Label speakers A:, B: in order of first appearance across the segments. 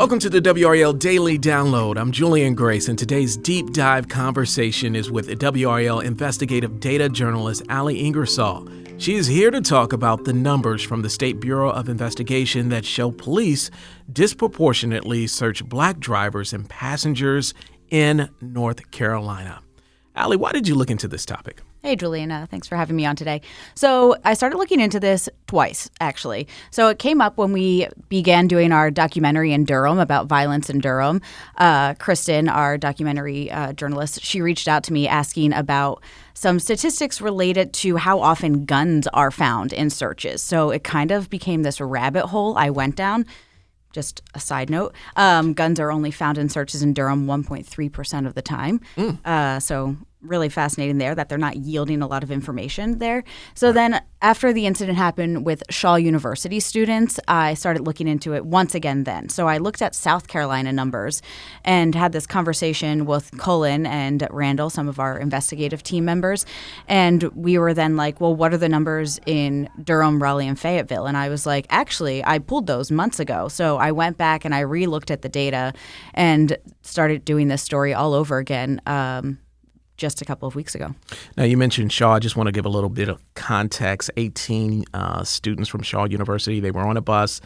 A: Welcome to the WRAL Daily Download. I'm Julian Grace, and today's deep dive conversation is with WRAL investigative data journalist Ali Ingersoll. She is here to talk about the numbers from the State Bureau of Investigation that show police disproportionately search black drivers and passengers in North Carolina. Ali, why did you look into this topic?
B: Hey, Juliana. Thanks for having me on today. So I started looking into this twice, actually. So it came up when we began doing our documentary in Durham about violence in Durham. Kristen, our documentary journalist, she reached out to me asking about some statistics related to how often guns are found in searches. So it kind of became this rabbit hole I went down. Just a side note, guns are only found in searches in Durham 1.3% of the time. So really fascinating there that they're not yielding a lot of information there. So then after the incident happened with Shaw University students, I started looking into it once again then. So I looked at South Carolina numbers and had this conversation with Cullen and Randall, some of our investigative team members. And we were then like, well, what are the numbers in Durham, Raleigh, and Fayetteville? And I was like, actually, I pulled those months ago. So I went back and I re-looked at the data and started doing this story all over again just a couple of weeks ago.
A: Now, you mentioned Shaw. I just want to give a little bit of context. 18 students from Shaw University, they were on a bus.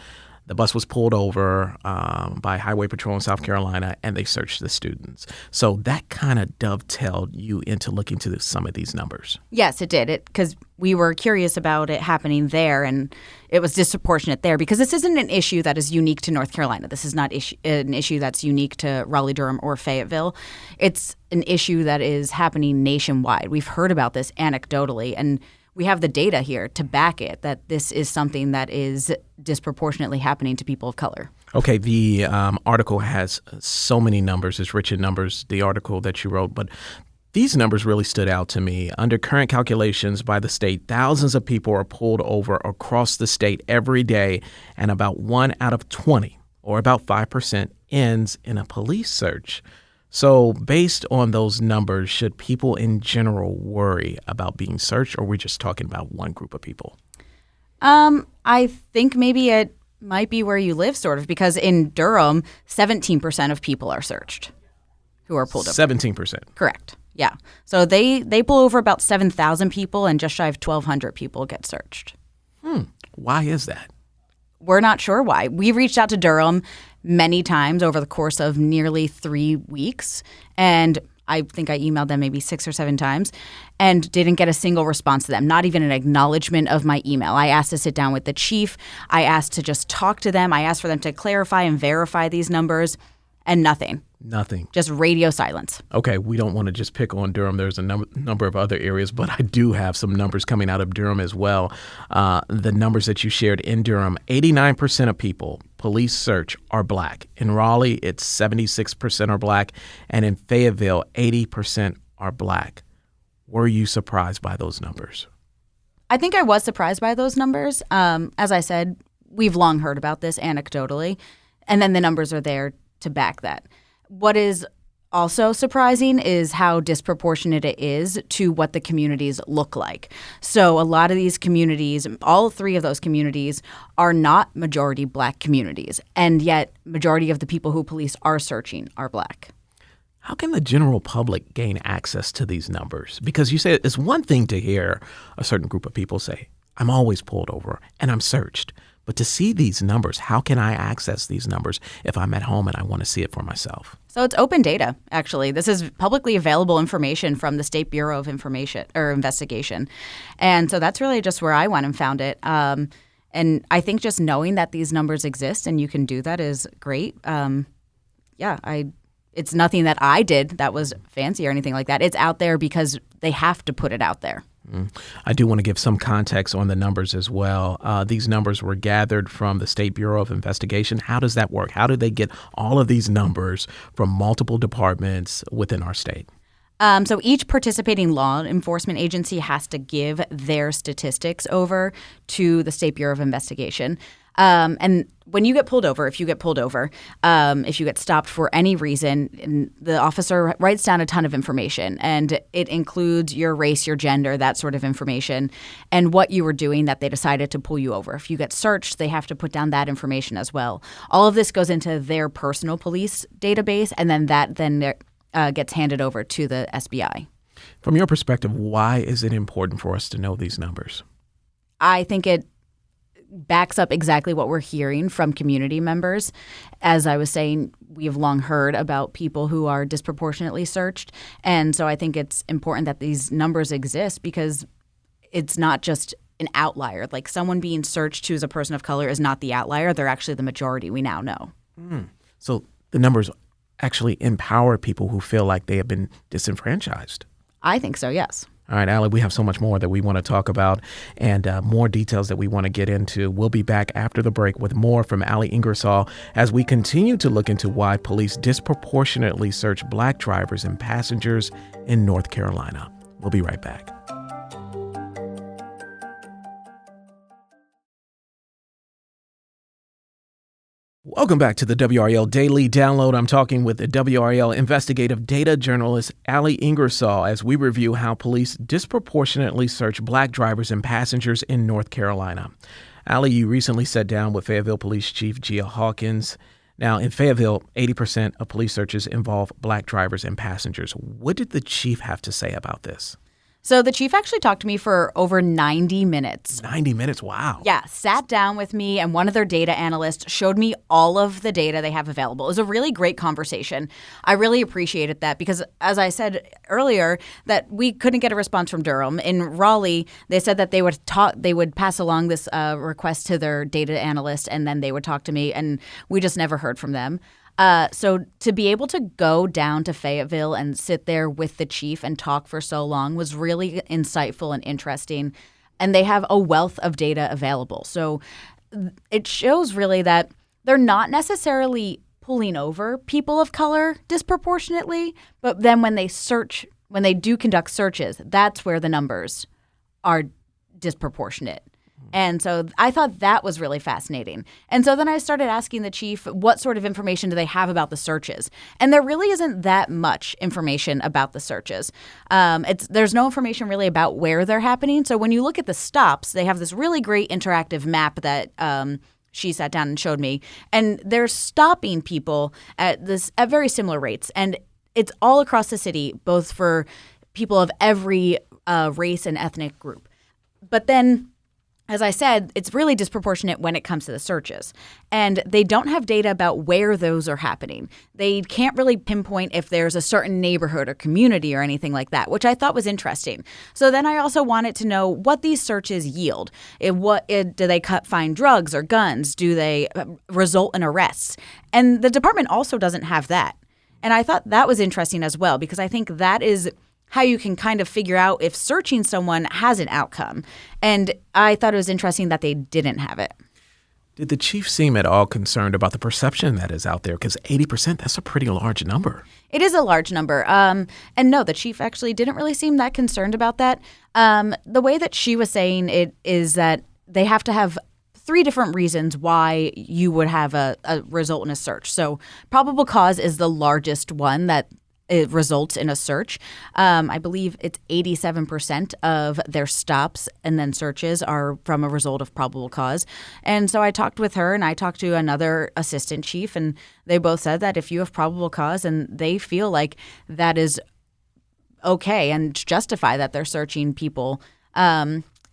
A: The bus was pulled over by Highway Patrol in South Carolina, and they searched the students. So that kind of dovetailed you into looking to some of these numbers.
B: Yes, it did. Because we were curious about it happening there, and it was disproportionate there because this isn't an issue that is unique to North Carolina. This is not an issue that's unique to Raleigh, Durham, or Fayetteville. It's an issue that is happening nationwide. We've heard about this anecdotally, and we have the data here to back it, that this is something that is disproportionately happening to people of color.
A: Okay, the article has so many numbers. It's rich in numbers, the article that you wrote. But these numbers really stood out to me. Under current calculations by the state, thousands of people are pulled over across the state every day, and about 1 out of 20, or about 5%, ends in a police search. So based on those numbers, should people in general worry about being searched, or are we just talking about one group of people?
B: I think maybe it might be where you live, sort of, because in Durham, 17% of people are searched who are pulled over.
A: 17%?
B: Correct. Yeah. So they pull over about 7,000 people, and just shy of 1,200 people get searched.
A: Why is that?
B: We're not sure why. We reached out to Durham many times over the course of nearly 3 weeks, and I think I emailed them maybe 6 or 7 times and didn't get a single response to them, not even an acknowledgement of my email. I asked to sit down with the chief. I asked to just talk to them. I asked for them to clarify and verify these numbers, and nothing.
A: Nothing.
B: Just radio silence. Okay,
A: we don't want to just pick on Durham. There's a number of other areas, but I do have some numbers coming out of Durham as well. The numbers that you shared in Durham, 89% of people police search are black. In Raleigh, it's 76% are black. And in Fayetteville, 80% are black. Were you surprised by those numbers?
B: I think I was surprised by those numbers. As I said, we've long heard about this anecdotally, and then the numbers are there to back that. What is also surprising is how disproportionate it is to what the communities look like. So a lot of these communities, all 3 of those communities, are not majority black communities, and yet majority of the people who police are searching are black.
A: How can the general public gain access to these numbers? Because you say it's one thing to hear a certain group of people say, I'm always pulled over and I'm searched. But to see these numbers, how can I access these numbers if I'm at home and I want to see it for myself?
B: So it's open data, actually. This is publicly available information from the State Bureau of Investigation. And so that's really just where I went and found it. And I think just knowing that these numbers exist and you can do that is great. It's nothing that I did that was fancy or anything like that. It's out there because they have to put it out there.
A: I do want to give some context on the numbers as well. These numbers were gathered from the State Bureau of Investigation. How does that work? How do they get all of these numbers from multiple departments within our state?
B: So each participating law enforcement agency has to give their statistics over to the State Bureau of Investigation. And when you get pulled over, if you get pulled over, if you get stopped for any reason, and the officer writes down a ton of information, and it includes your race, your gender, that sort of information, and what you were doing that they decided to pull you over. If you get searched, they have to put down that information as well. All of this goes into their personal police database, and then that gets handed over to the SBI.
A: From your perspective, why is it important for us to know these numbers?
B: I think it backs up exactly what we're hearing from community members. As I was saying, we have long heard about people who are disproportionately searched. And so I think it's important that these numbers exist because it's not just an outlier. Like someone being searched who's a person of color is not the outlier. They're actually the majority, we now know.
A: So the numbers actually empower people who feel like they have been disenfranchised.
B: I think so, yes.
A: All right, Ali, we have so much more that we want to talk about and more details that we want to get into. We'll be back after the break with more from Ali Ingersoll as we continue to look into why police disproportionately search Black drivers and passengers in North Carolina. We'll be right back. Welcome back to the WRAL Daily Download. I'm talking with the WRAL investigative data journalist Ali Ingersoll as we review how police disproportionately search Black drivers and passengers in North Carolina. Ali, you recently sat down with Fayetteville Police Chief Gia Hawkins. Now, in Fayetteville, 80% of police searches involve Black drivers and passengers. What did the chief have to say about this?
B: So the chief actually talked to me for over 90 minutes.
A: 90 minutes, wow.
B: Yeah, sat down with me, and one of their data analysts showed me all of the data they have available. It was a really great conversation. I really appreciated that because, as I said earlier, that we couldn't get a response from Durham. In Raleigh, they said that they would pass along this request to their data analyst, and then they would talk to me, and we just never heard from them. So to be able to go down to Fayetteville and sit there with the chief and talk for so long was really insightful and interesting. And they have a wealth of data available. So it shows really that they're not necessarily pulling over people of color disproportionately, but then when they do conduct searches, that's where the numbers are disproportionate. And so I thought that was really fascinating. And so then I started asking the chief, what sort of information do they have about the searches? And there really isn't that much information about the searches. There's no information really about where they're happening. So when you look at the stops, they have this really great interactive map that she sat down and showed me. And they're stopping people at very similar rates. And it's all across the city, both for people of every race and ethnic group. But then, as I said, it's really disproportionate when it comes to the searches. And they don't have data about where those are happening. They can't really pinpoint if there's a certain neighborhood or community or anything like that, which I thought was interesting. So then I also wanted to know what these searches yield. Do they find drugs or guns? Do they result in arrests? And the department also doesn't have that. And I thought that was interesting as well, because I think that is how you can kind of figure out if searching someone has an outcome. And I thought it was interesting that they didn't have it.
A: Did the chief seem at all concerned about the perception that is out there? Because 80%, that's a pretty large number.
B: It is a large number. And no, the chief actually didn't really seem that concerned about that. The way that she was saying it is that they have to have 3 different reasons why you would have a result in a search. So probable cause is the largest one that it results in a search. I believe it's 87% of their stops and then searches are from a result of probable cause. And so I talked with her and I talked to another assistant chief, and they both said that if you have probable cause and they feel like that is okay and justify that they're searching people.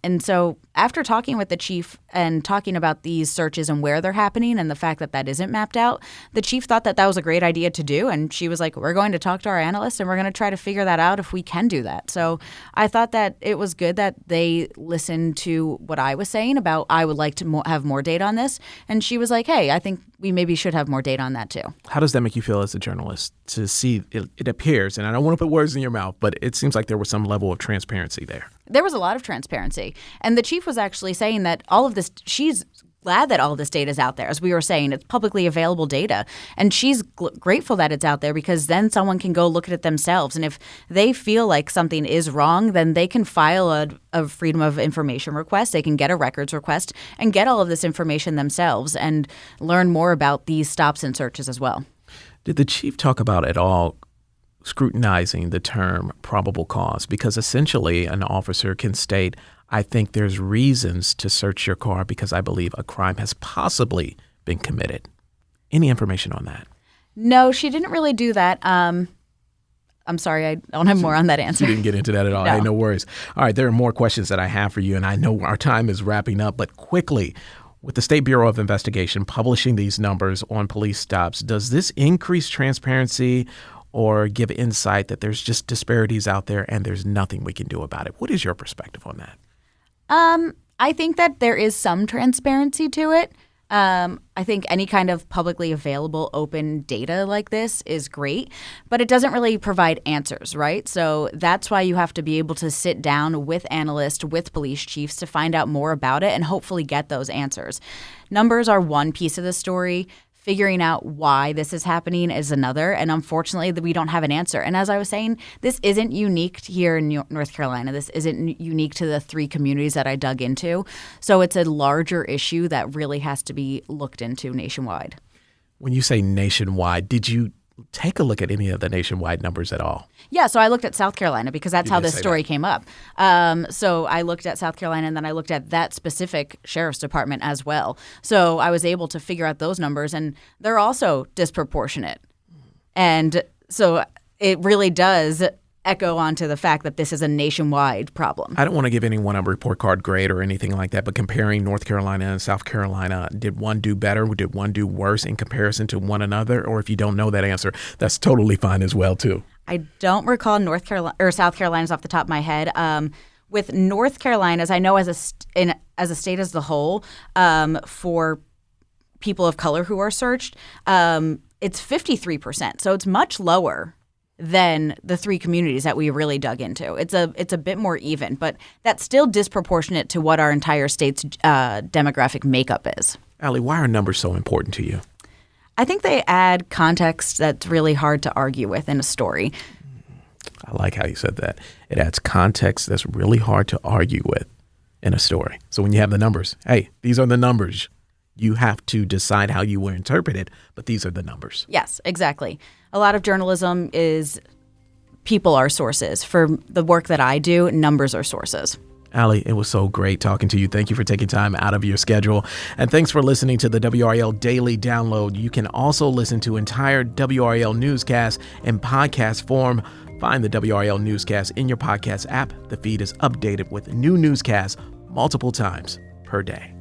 B: And so after talking with the chief and talking about these searches and where they're happening and the fact that that isn't mapped out, the chief thought that that was a great idea to do. And she was like, we're going to talk to our analysts and we're going to try to figure that out if we can do that. So I thought that it was good that they listened to what I was saying about I would like to have more data on this. And she was like, hey, I think we maybe should have more data on that too.
A: How does that make you feel as a journalist to see it appears, and I don't want to put words in your mouth, but it seems like there was some level of transparency there.
B: There was a lot of transparency. And the chief was actually saying that all of this, she's glad that all this data is out there. As we were saying, it's publicly available data. And she's grateful that it's out there because then someone can go look at it themselves. And if they feel like something is wrong, then they can file a Freedom of Information request. They can get a records request and get all of this information themselves and learn more about these stops and searches as well.
A: Did the chief talk about at all scrutinizing the term probable cause? Because essentially an officer can state, I think there's reasons to search your car because I believe a crime has possibly been committed. Any information on that?
B: No, she didn't really do that. I'm sorry, I don't have more on that answer.
A: You didn't get into that at all.
B: No.
A: Hey, no worries. All right, there are more questions that I have for you, and I know our time is wrapping up, but quickly, with the State Bureau of Investigation publishing these numbers on police stops, does this increase transparency or give insight that there's just disparities out there and there's nothing we can do about it? What is your perspective on that?
B: I think that there is some transparency to it. I think any kind of publicly available open data like this is great, but it doesn't really provide answers, right? So that's why you have to be able to sit down with analysts, with police chiefs to find out more about it and hopefully get those answers. Numbers are one piece of the story. Figuring out why this is happening is another. And unfortunately, we don't have an answer. And as I was saying, this isn't unique here in North Carolina. This isn't unique to the 3 communities that I dug into. So it's a larger issue that really has to be looked into nationwide.
A: When you say nationwide, did you take a look at any of the nationwide numbers at all?
B: Yeah, so I looked at South Carolina because that's how this story
A: that.
B: came up. So I looked at South Carolina and then I looked at that specific sheriff's department as well. So I was able to figure out those numbers and they're also disproportionate. And so it really does echo onto the fact that this is a nationwide problem.
A: I don't want to give anyone a report card grade or anything like that, but comparing North Carolina and South Carolina, did one do better? Did one do worse in comparison to one another? Or if you don't know that answer, that's totally fine as well, too.
B: I don't recall North Carolina or South Carolina's off the top of my head. With North Carolina's, I know as a state as the whole, for people of color who are searched, it's 53%. So it's much lower than the 3 communities that we really dug into. It's a bit more even, but that's still disproportionate to what our entire state's demographic makeup is.
A: Ali, why are numbers so important to you?
B: I think they add context that's really hard to argue with in a story.
A: I like how you said that. It adds context that's really hard to argue with in a story. So when you have the numbers, hey, these are the numbers. You have to decide how you will interpret it, but these are the numbers.
B: Yes, exactly. A lot of journalism is people are sources. For the work that I do, numbers are sources.
A: Ali, it was so great talking to you. Thank you for taking time out of your schedule. And thanks for listening to the WRAL Daily Download. You can also listen to entire WRAL newscasts in podcast form. Find the WRAL newscast in your podcast app. The feed is updated with new newscasts multiple times per day.